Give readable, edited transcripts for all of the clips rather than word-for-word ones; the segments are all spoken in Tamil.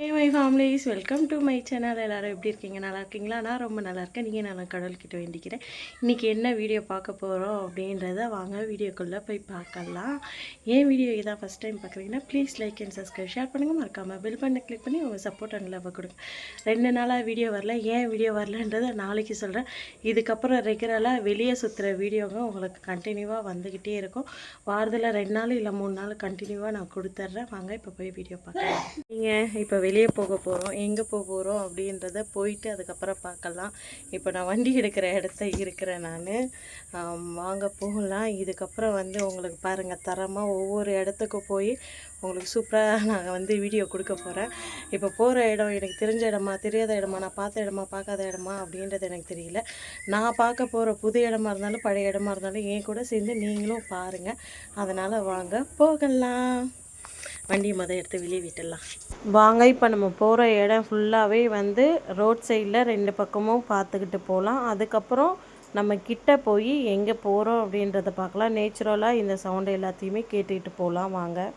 Hey my families, welcome to my channel. எல்லாரும் எப்படி இருக்கீங்க? நல்லா இருக்கீங்களா? நான் ரொம்ப நல்லா இருக்கேன். நீங்கள் நான் கடவுள்கிட்ட வேண்டிக்கிறேன். இன்றைக்கி என்ன வீடியோ பார்க்க போகிறோம் அப்படின்றத வாங்க வீடியோக்குள்ளே போய் பார்க்கலாம். ஏன் வீடியோ இதான் ஃபஸ்ட் டைம் பார்க்குறீங்கன்னா please like and subscribe share பண்ணுங்கள். மறக்காமல் பெல் பட்டனை கிளிக் பண்ணி உங்கள் சப்போர்ட் அண்ட் லவ் கொடுங்க. 2 நாளாக வீடியோ வரல. ஏன் வீடியோ வரலன்றதை நாளைக்கு சொல்கிறேன். இதுக்கப்புறம் ரெகுலராக வெளியே சுற்றுற வீடியோங்க உங்களுக்கு கண்டினியூவாக வந்துக்கிட்டே இருக்கும். வாரத்தில் 2 நாள் இல்லை 3 நாள் கண்டினியூவாக நான் கொடுத்துட்றேன். வாங்க இப்போ போய் வீடியோ பார்க்கலாம். நீங்கள் இப்போ வெளியே போக போகிறோம், எங்கே போக போகிறோம் அப்படின்றத போயிட்டு அதுக்கப்புறம் பார்க்கலாம். இப்போ நான் வண்டி எடுக்கிற இடத்த இருக்கிறேன் நான். வாங்க போகலாம். இதுக்கப்புறம் உங்களுக்கு பாருங்கள், தரமாக ஒவ்வொரு இடத்துக்கு போய் உங்களுக்கு சூப்பராக நான் வீடியோ கொடுக்க போகிறேன். இப்போ போகிற இடம் எனக்கு தெரிஞ்ச இடமா தெரியாத இடமா, நான் பார்த்த இடமா பார்க்காத இடமா அப்படின்றது எனக்கு தெரியல. நான் பார்க்க போகிற புது இடமா இருந்தாலும் பழைய இடமா இருந்தாலும் என் கூட சேர்ந்து நீங்களும் பாருங்கள். அதனால் வாங்க போகலாம். வண்டியை எடுத்து வெளியே விட்டுடலாம். வாங்க இப்போ நம்ம போகிற இடம் ஃபுல்லாகவே ரோட் சைடில் 2 பக்கமும் பார்த்துக்கிட்டு போகலாம். அதுக்கப்புறம் நம்ம கிட்ட போய் எங்கே போகிறோம் அப்படின்றத பார்க்கலாம். நேச்சுரலாக இந்த சவுண்டு எல்லாத்தையுமே கேட்டுக்கிட்டு போகலாம். வாங்க.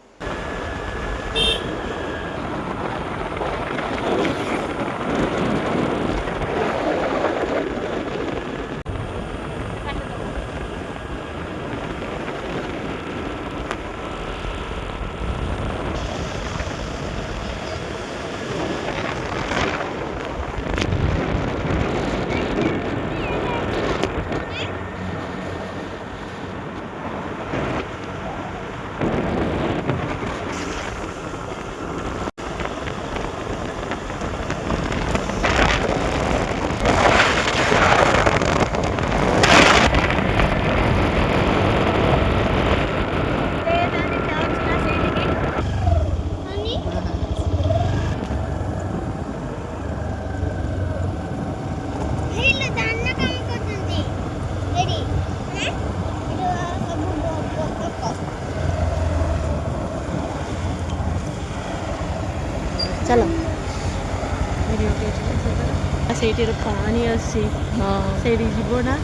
चलो ସେଇଠି ପାଣି ଅଛି, ସେଇଠି ଯିବ ନା?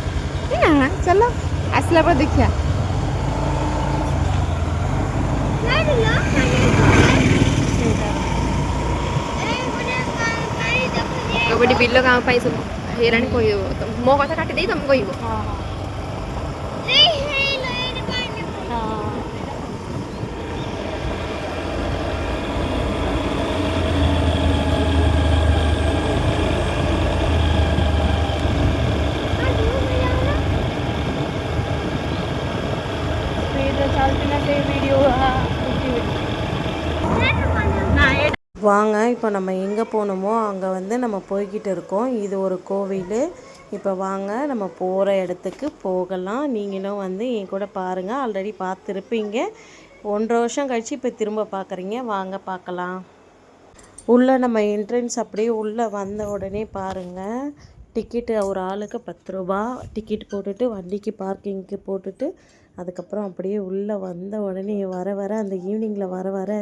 ଚାଲ ଆସିଲା ପରେ ଦେଖିବା। ଗୋଟେ ବିଲ କାମ ପାଇଁ ସବୁ ହେରାଣି କହିବ, ମୋ କଥା କାଟି ଦେଇ ତମେ କହିବ। வாங்க இப்போ நம்ம எங்கே போகணுமோ அங்கே நம்ம போய்கிட்டு இருக்கோம். இது ஒரு கோவில். இப்போ வாங்க நம்ம போகிற இடத்துக்கு போகலாம். நீங்களும் என் கூட பாருங்கள். ஆல்ரெடி பார்த்துருப்பீங்க. 1.5 வருஷம் கழித்து இப்போ திரும்ப பார்க்குறீங்க. வாங்க பார்க்கலாம். உள்ளே நம்ம என்ட்ரன்ஸ் அப்படியே உள்ளே வந்த உடனே பாருங்கள், டிக்கெட்டு ஒரு ஆளுக்கு 10 ரூபா டிக்கெட் போட்டுட்டு வண்டிக்கு பார்க்கிங்க்கு போட்டுட்டு அதுக்கப்புறம் அப்படியே உள்ளே வந்த உடனே வர அந்த ஈவினிங்கில் வர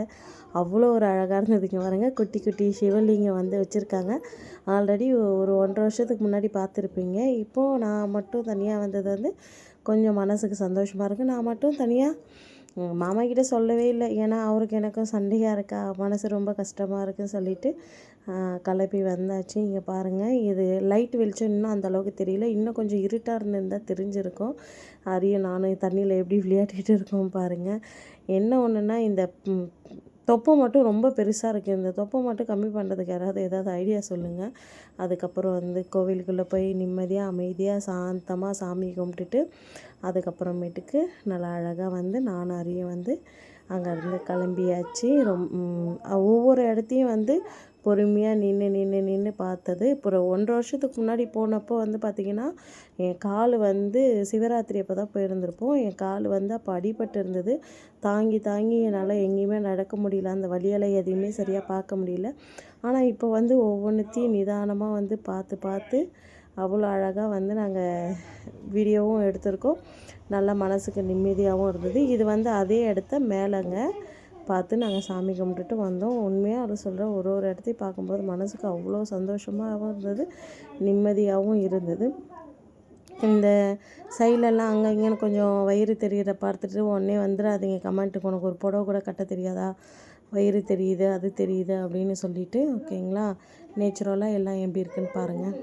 அவ்வளோ ஒரு அழகாக இருந்ததுங்க. பாருங்க, குட்டி குட்டி சிவலிங்கம் வச்சுருக்காங்க. ஆல்ரெடி ஒரு 1.5 வருஷத்துக்கு முன்னாடி பார்த்துருப்பீங்க. இப்போது நான் மட்டும் தனியாக வந்தது கொஞ்சம் மனசுக்கு சந்தோஷமாக இருக்குது. நான் மட்டும் தனியாக மாமா கிட்டே சொல்லவே இல்லை. ஏன்னா அவருக்கு எனக்கும் சண்டையாக இருக்கா, மனசு ரொம்ப கஷ்டமாக இருக்குன்னு சொல்லிட்டு கிளப்பி வந்தாச்சு. இங்கே பாருங்கள், இது லைட் வெளிச்சம் இன்னும் அந்தளவுக்கு தெரியல. இன்னும் கொஞ்சம் இருட்டாக இருந்திருந்தால் தெரிஞ்சிருக்கும். அரியும் நானும் தண்ணியில் எப்படி விளையாடிட்டு இருக்கோம் பாருங்கள். என்ன ஒன்றுன்னா, இந்த தொப்பை மட்டும் ரொம்ப பெருசாக இருக்குது. இந்த தொப்பை மட்டும் கம்மி பண்ணுறதுக்கு ஏதாவது ஐடியா சொல்லுங்கள். அதுக்கப்புறம் கோவிலுக்குள்ளே போய் நிம்மதியாக அமைதியாக சாந்தமாக சாமி கும்பிட்டுட்டு அதுக்கப்புறமேட்டுக்கு நல்லா அழகாக நானும் அரியும் அங்கேருந்து கிளம்பியாச்சு. ஒவ்வொரு இடத்தையும் பொறுமையாக நின்று பார்த்தது. அப்புறம் 1.5 வருஷத்துக்கு முன்னாடி போனப்போ பார்த்திங்கன்னா, என் கால் சிவராத்திரி அப்போ தான் போயிருந்திருப்போம். என் கால் அப்போ அடிபட்டு இருந்தது. தாங்கி என்னால் எங்கேயுமே நடக்க முடியல. அந்த வழியெல்லாம் எதையுமே சரியாக பார்க்க முடியல. ஆனால் இப்போ ஒவ்வொன்றுத்தையும் நிதானமாக பார்த்து அவ்வளோ அழகாக நாங்கள் வீடியோவும் எடுத்திருக்கோம். நல்லா மனசுக்கு நிம்மதியாகவும் இருந்தது. இது அதே இடத்த மேலேங்க பார்த்து நாங்கள் சாமி கும்பிட்டுட்டு வந்தோம். உண்மையாக அதை சொல்கிறேன், ஒரு இடத்தையும் பார்க்கும்போது மனசுக்கு அவ்வளோ சந்தோஷமாகவும் இருந்தது, நிம்மதியாகவும் இருந்தது. இந்த சைட்லலாம் அங்கே இங்கேன்னு கொஞ்சம் வயிறு தெரிகிற பார்த்துட்டு உடனே வந்துடாதீங்க கமெண்ட்டுக்கு, உனக்கு ஒரு புடவை கூட கட்ட தெரியாதா, வயிறு தெரியுது அது தெரியுது அப்படின்னு சொல்லிட்டு. ஓகேங்களா, நேச்சுரலாக எல்லாம் எப்படி இருக்குன்னு பாருங்கள்.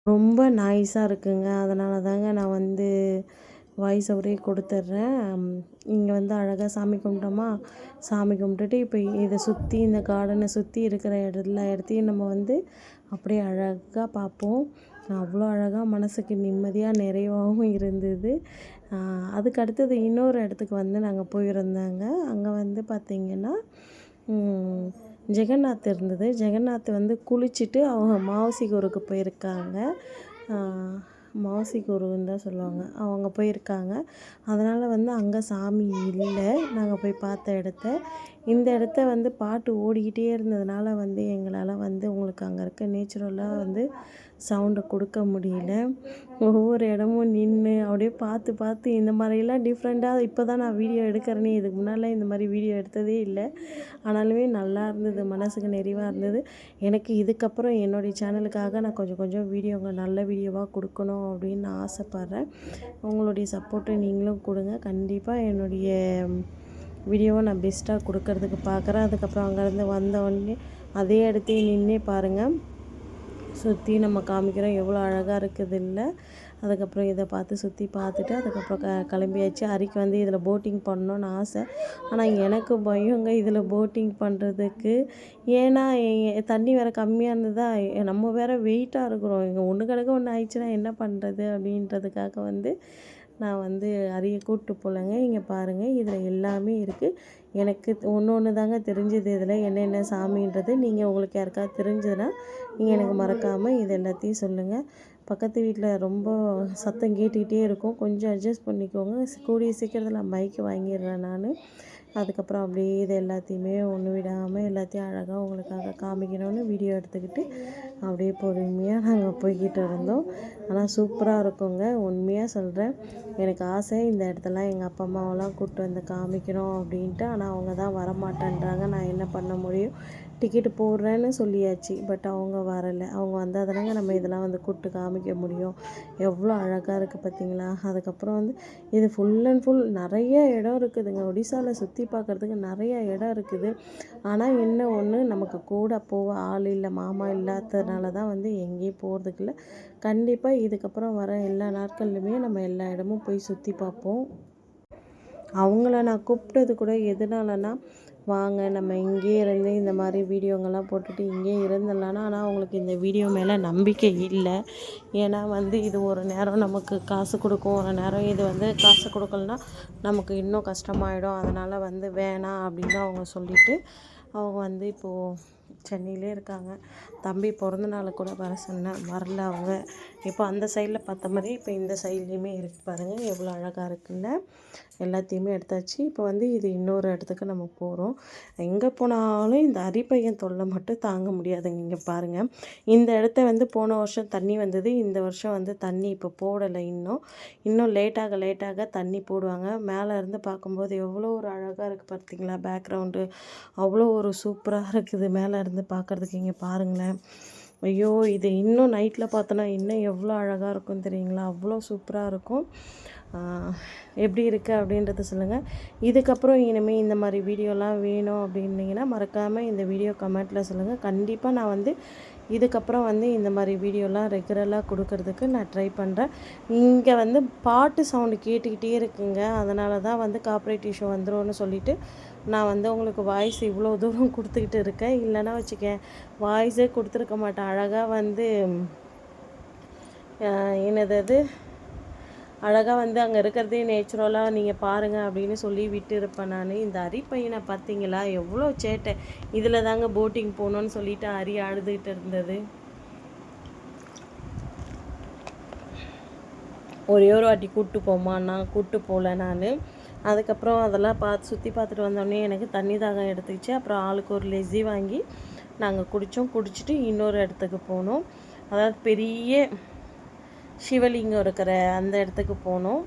ரொம்ப நாய்ஸாக இருக்குங்க, அதனால தாங்க நான் வந்து வாய்ஸ் ஓவரே கொடுத்துட்றேன். இங்கே வந்து அழகாக சாமி கும்பிட்டோமா, சாமி கும்பிட்டுட்டு இப்போ இதை சுற்றி இந்த கார்டனை சுற்றி இருக்கிற இடத்தையும் நம்ம வந்து அப்படியே அழகாக பார்ப்போம். அவ்வளோ அழகாக மனசுக்கு நிம்மதியாக நிறைவாகவும் இருந்தது. அதுக்கு அடுத்தது இன்னொரு இடத்துக்கு வந்து நாங்கள் போயிருந்தாங்க. அங்கே வந்து பார்த்திங்கன்னா ஜெகநாத் இருந்தது. ஜெகநாத் வந்து குளிச்சுட்டு அவங்க மாவசிகூருக்கு போயிருக்காங்க. மாவசிகூருன்னு தான் சொல்லுவாங்க. அவங்க போயிருக்காங்க. அதனால் வந்து அங்கே சாமி இல்லை, நாங்கள் போய் பார்த்த இடத்த. இந்த இடத்த வந்து பாட்டு ஓடிக்கிட்டே இருந்ததுனால வந்து எங்களால் வந்து உங்களுக்கு அங்கே இருக்க நேச்சுரலாக வந்து சவுண்டை கொடுக்க முடியல. ஒவ்வொரு இடமும் நின்று அப்படியே பார்த்து பார்த்து இந்த மாதிரிலாம் டிஃப்ரெண்ட்டாக இப்போ தான் நான் வீடியோ எடுக்கிறேனே, இதுக்கு முன்னாடிலாம் இந்த மாதிரி வீடியோ எடுத்ததே இல்லை. ஆனாலுமே நல்லா இருந்தது, மனசுக்கு நிறைவாக இருந்தது. எனக்கு இதுக்கப்புறம் என்னுடைய சேனலுக்காக நான் கொஞ்சம் கொஞ்சம் வீடியோங்க நல்ல வீடியோவாக கொடுக்கணும் அப்படின்னு நான் ஆசைப்பட்றேன். உங்களுடைய சப்போர்ட்டை நீங்களும் கொடுங்க. கண்டிப்பாக என்னுடைய வீடியோவை நான் பெஸ்ட்டாக கொடுக்கறதுக்கு பார்க்குறேன். அதுக்கப்புறம் அங்கேருந்து வந்த உடனே அதே இடத்தையும் நின்று பாருங்கள், சுற்றி நம்ம காமிக்கிறோம் எவ்வளோ அழகாக இருக்குது இல்லை. அதுக்கப்புறம் இதை பார்த்து சுற்றி பார்த்துட்டு அதுக்கப்புறம் கிளம்பியாச்சு. அரிக்கு வந்து இதில் போட்டிங் பண்ணணுன்னு ஆசை. ஆனால் எனக்கு பயங்க இதில் போட்டிங் பண்ணுறதுக்கு. ஏன்னா தண்ணி வேறு கம்மியாக இருந்ததா, நம்ம வேறு வெயிட்டாக இருக்கிறோம். இங்கே ஒன்று கிடக்க ஒன்று ஆயிடுச்சுன்னா என்ன பண்ணுறது அப்படின்றதுக்காக வந்து நான் வந்து அரிய கூப்பிட்டு போகலங்க. இங்கே பாருங்கள், இதில் எல்லாமே இருக்குது. எனக்கு ஒன்று தாங்க தெரிஞ்சது இதில் என்னென்ன சாமின்றது. நீங்கள் உங்களுக்கு யாருக்காவது தெரிஞ்சதுன்னா நீங்கள் எனக்கு மறக்காமல் இது எல்லாத்தையும் சொல்லுங்கள். பக்கத்து வீட்டில் ரொம்ப சத்தம் கேட்டுக்கிட்டே இருக்கும், கொஞ்சம் அட்ஜஸ்ட் பண்ணிக்கோங்க. கூடிய சீக்கிரத்தில் மைக்கு வாங்கிடுறேன் நான். அதுக்கப்புறம் அப்படியே இது எல்லாத்தையுமே ஒன்று விடாமல் எல்லாத்தையும் அழகாக உங்களுக்காக காமிக்கணும்னு வீடியோ எடுத்துக்கிட்டு அப்படியே பொறுமையாக நாங்கள் போய்கிட்டு இருந்தோம். ஆனால் சூப்பராக இருக்குங்க, உண்மையாக சொல்கிறேன். எனக்கு ஆசை இந்த இடத்தெல்லாம் எங்கள் அப்பா அம்மாவெல்லாம் கூப்பிட்டு வந்து காமிக்கணும் அப்படின்ட்டு. ஆனால் அவங்க தான் வரமாட்டேன்றாங்க. நான் என்ன பண்ண முடியும், டிக்கெட்டு போடுறேன்னு சொல்லியாச்சு, பட் அவங்க வரலை. அவங்க வந்தால் தானங்க நம்ம இதெல்லாம் வந்து கூப்பிட்டு காமிக்க முடியும். எவ்வளோ அழகாக இருக்குது பார்த்தீங்களா. அதுக்கப்புறம் வந்து இது ஃபுல் அண்ட் ஃபுல் நிறைய இடம் இருக்குதுங்க. ஒடிசாவில் சுற்றி பார்க்குறதுக்கு நிறைய இடம் இருக்குது. ஆனால் என்ன ஒன்று, நமக்கு கூட போக ஆள் இல்லை, மாமா இல்லாததுனால தான் வந்து எங்கேயும் போகிறதுக்கு இல்லை. கண்டிப்பாக இதுக்கப்புறம் வர எல்லா நாட்கள்லையுமே நம்ம எல்லா இடமும் போய் சுற்றி பார்ப்போம். அவங்கள நான் கூப்பிட்டது கூட எதனாலனா, வாங்க நம்ம இங்கேயே இருந்து இந்த மாதிரி வீடியோங்கள்லாம் போட்டுட்டு இங்கேயே இருந்துடலான்னா. ஆனால் அவங்களுக்கு இந்த வீடியோ மேலே நம்பிக்கை இல்லை. ஏன்னா வந்து இது ஒரு நேரம் நமக்கு காசு கொடுக்கும், ஒரு நேரம் இது வந்து காசு கொடுக்கலனா நமக்கு இன்னும் கஷ்டமாயிடும். அதனால் வந்து வேணாம் அப்படின்னு அவங்க சொல்லிவிட்டு அவங்க வந்து இப்போது சென்னையிலே இருக்காங்க. தம்பி பிறந்த நாள் கூட வர சொன்னேன், வரல அவங்க. இப்போ அந்த சைடில் பார்த்த மாதிரி இப்போ இந்த சைட்லேயுமே இருக்குது பாருங்கள், எவ்வளோ அழகாக இருக்குல்ல. எல்லாத்தையுமே எடுத்தாச்சு. இப்போ வந்து இது இன்னொரு இடத்துக்கு நம்ம போகிறோம். எங்கே போனாலும் இந்த அரிப்பையன் தொல்லை மட்டும் தாங்க முடியாதுங்க. இங்கே பாருங்கள், இந்த இடத்த வந்து போன வருஷம் தண்ணி வந்தது, இந்த வருஷம் வந்து தண்ணி இப்போ போடலை. இன்னும் லேட்டாக தண்ணி போடுவாங்க. மேலே இருந்து பார்க்கும்போது எவ்வளோ ஒரு அழகாக இருக்குது பார்த்தீங்களா. பேக்ரவுண்டு அவ்வளோ ஒரு சூப்பராக இருக்குது மேலே இருந்து பார்க்குறதுக்கு. இங்கே பாருங்களேன், ஐயோ இது இன்னும் நைட்டில் பார்த்தோன்னா இன்னும் எவ்வளோ அழகாக இருக்கும் தெரியுங்களா. அவ்வளோ சூப்பராக இருக்கும். எப்படி இருக்குது அப்படின்றத சொல்லுங்கள். இதுக்கப்புறம் இனிமேல் இந்த மாதிரி வீடியோலாம் வேணும் அப்படின்னீங்கன்னா மறக்காமல் இந்த வீடியோ கமெண்ட்டில் சொல்லுங்கள். கண்டிப்பாக நான் வந்து இதுக்கப்புறம் வந்து இந்த மாதிரி வீடியோலாம் ரெகுலராக கொடுக்கறதுக்கு நான் ட்ரை பண்ணுறேன். இங்கே வந்து பாட்டு சவுண்டு கேட்டுக்கிட்டே இருக்குங்க, அதனால தான் வந்து கார்ப்பரேட் இஷ்யூ வந்துடும்னு சொல்லிவிட்டு நான் வந்து உங்களுக்கு வாய்ஸ் இவ்வளோ தூரம் கொடுத்துக்கிட்டு இருக்கேன். இல்லைன்னா வச்சுக்கேன் வாய்ஸே கொடுத்துருக்க மாட்டேன். அழகாக வந்து என்னது அழகாக வந்து அங்கே இருக்கிறதே நேச்சுரலாக நீங்கள் பாருங்கள் அப்படின்னு சொல்லி விட்டு இருப்பேன் நான். இந்த அரிப்பையனை பார்த்தீங்களா, எவ்வளோ சேட்டை. இதில் தாங்க போட்டிங் போகணுன்னு சொல்லிவிட்டு அரி அழுதுகிட்டு இருந்தது. ஒரே ஒரு வாட்டி கூப்பிட்டு போமா, நான் கூப்பிட்டு போகல நான். அதுக்கப்புறம் அதெல்லாம் சுற்றி பார்த்துட்டு வந்தோடனே எனக்கு தண்ணி தாகம் எடுத்துக்கிச்சு. அப்புறம் ஆளுக்கு ஒரு லெஸ்ஸி வாங்கி நாங்கள் குடித்தோம். குடிச்சிட்டு இன்னொரு இடத்துக்கு போனோம். அதாவது பெரிய சிவலிங்கம் இருக்கிற அந்த இடத்துக்கு போனோம்.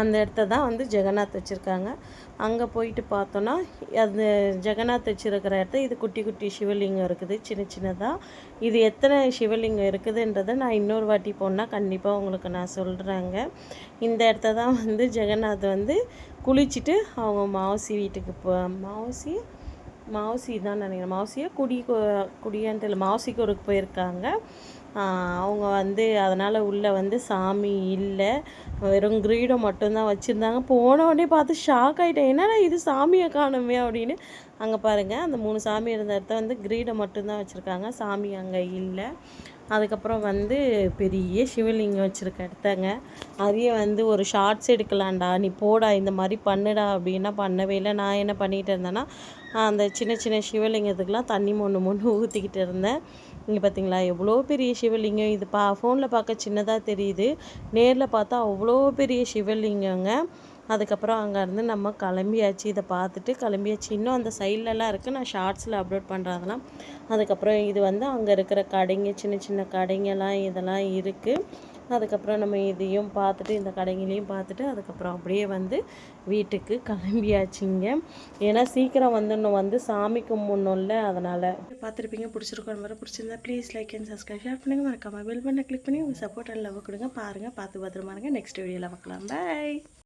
அந்த இடத்த தான் வந்து ஜெகநாத் வச்சுருக்காங்க. அங்கே போயிட்டு பார்த்தோன்னா அது ஜெகநாத் வச்சுருக்கிற இடத்த இது குட்டி குட்டி சிவலிங்கம் இருக்குது, சின்ன சின்னதாக. இது எத்தனை சிவலிங்கம் இருக்குதுன்றதை நான் இன்னொரு வாட்டி போனால் கண்டிப்பாக உங்களுக்கு நான் சொல்கிறேங்க. இந்த இடத்த தான் வந்து ஜெகநாத் வந்து குளிச்சுட்டு அவங்க மாவசி வீட்டுக்கு மாவசி தான் நினைக்கிறேன், மாவசியா குடியான்ட்டு இல்லை, மாவசிக்கு ஒரு போயிருக்காங்க. அவங்க வந்து அதனால் உள்ளே வந்து சாமி இல்லை, வெறும் கிரீடம் மட்டும்தான் வச்சுருந்தாங்க. போன உடனே பார்த்து ஷாக் ஆகிட்டேன், என்னடா இது சாமியை காணுமே அப்படின்னு. அங்கே பாருங்கள், அந்த 3 சாமி இருந்த இடத்த வந்து கிரீடம் மட்டும்தான் வச்சுருக்காங்க, சாமி அங்கே இல்லை. அதுக்கப்புறம் வந்து பெரிய சிவலிங்கம் வச்சுருக்க இடத்தங்க, அதையே வந்து ஒரு ஷார்ட்ஸ் எடுக்கலாம்டா, நீ போடா இந்த மாதிரி பண்ணுடா அப்படின்னா பண்ணவே இல்லை. நான் என்ன பண்ணிகிட்டு இருந்தேன்னா அந்த சின்ன சின்ன சிவலிங்கத்துக்கெலாம் தண்ணி மொண்டு ஊற்றிக்கிட்டு இருந்தேன். இங்கே பார்த்தீங்களா எவ்வளோ பெரிய சிவலிங்கம். இது ஃபோனில் பார்க்க சின்னதாக தெரியுது, நேரில் பார்த்தா அவ்வளோ பெரிய சிவலிங்கங்க. அதுக்கப்புறம் அங்கேருந்து நம்ம கிளம்பியாச்சு. இதை பார்த்துட்டு கிளம்பியாச்சு. இன்னும் அந்த சைட்லலாம் இருக்குது, நான் ஷார்ட்ஸில் அப்லோட் பண்ணுறேன் அதெல்லாம். அதுக்கப்புறம் இது வந்து அங்கே இருக்கிற கடைங்க, சின்ன சின்ன கடைங்கெல்லாம் இதெல்லாம் இருக்குது. அதுக்கப்புறம் நம்ம இதையும் பார்த்துட்டு இந்த கடைங்களையும் பார்த்துட்டு அதுக்கப்புறம் அப்படியே வந்து வீட்டுக்கு கிளம்பியாச்சுங்க. ஏன்னா சீக்கிரம் வந்து சாமி கும்பிடணும்ல, அதனால். பார்த்துருப்பீங்க, பிடிச்சிருக்கோம். வர பிடிச்சிருந்தா please like and subscribe, share பண்ணுங்கள், மறக்காமல் பெல் பட்டனை கிளிக் பண்ணி உங்கள் சப்போர்ட் அண்ட் லவ் கொடுங்க. பாருங்கள், பார்த்து பத்திரமா இருங்க. நெக்ஸ்ட் வீடியோவில் பார்க்கலாம். பை.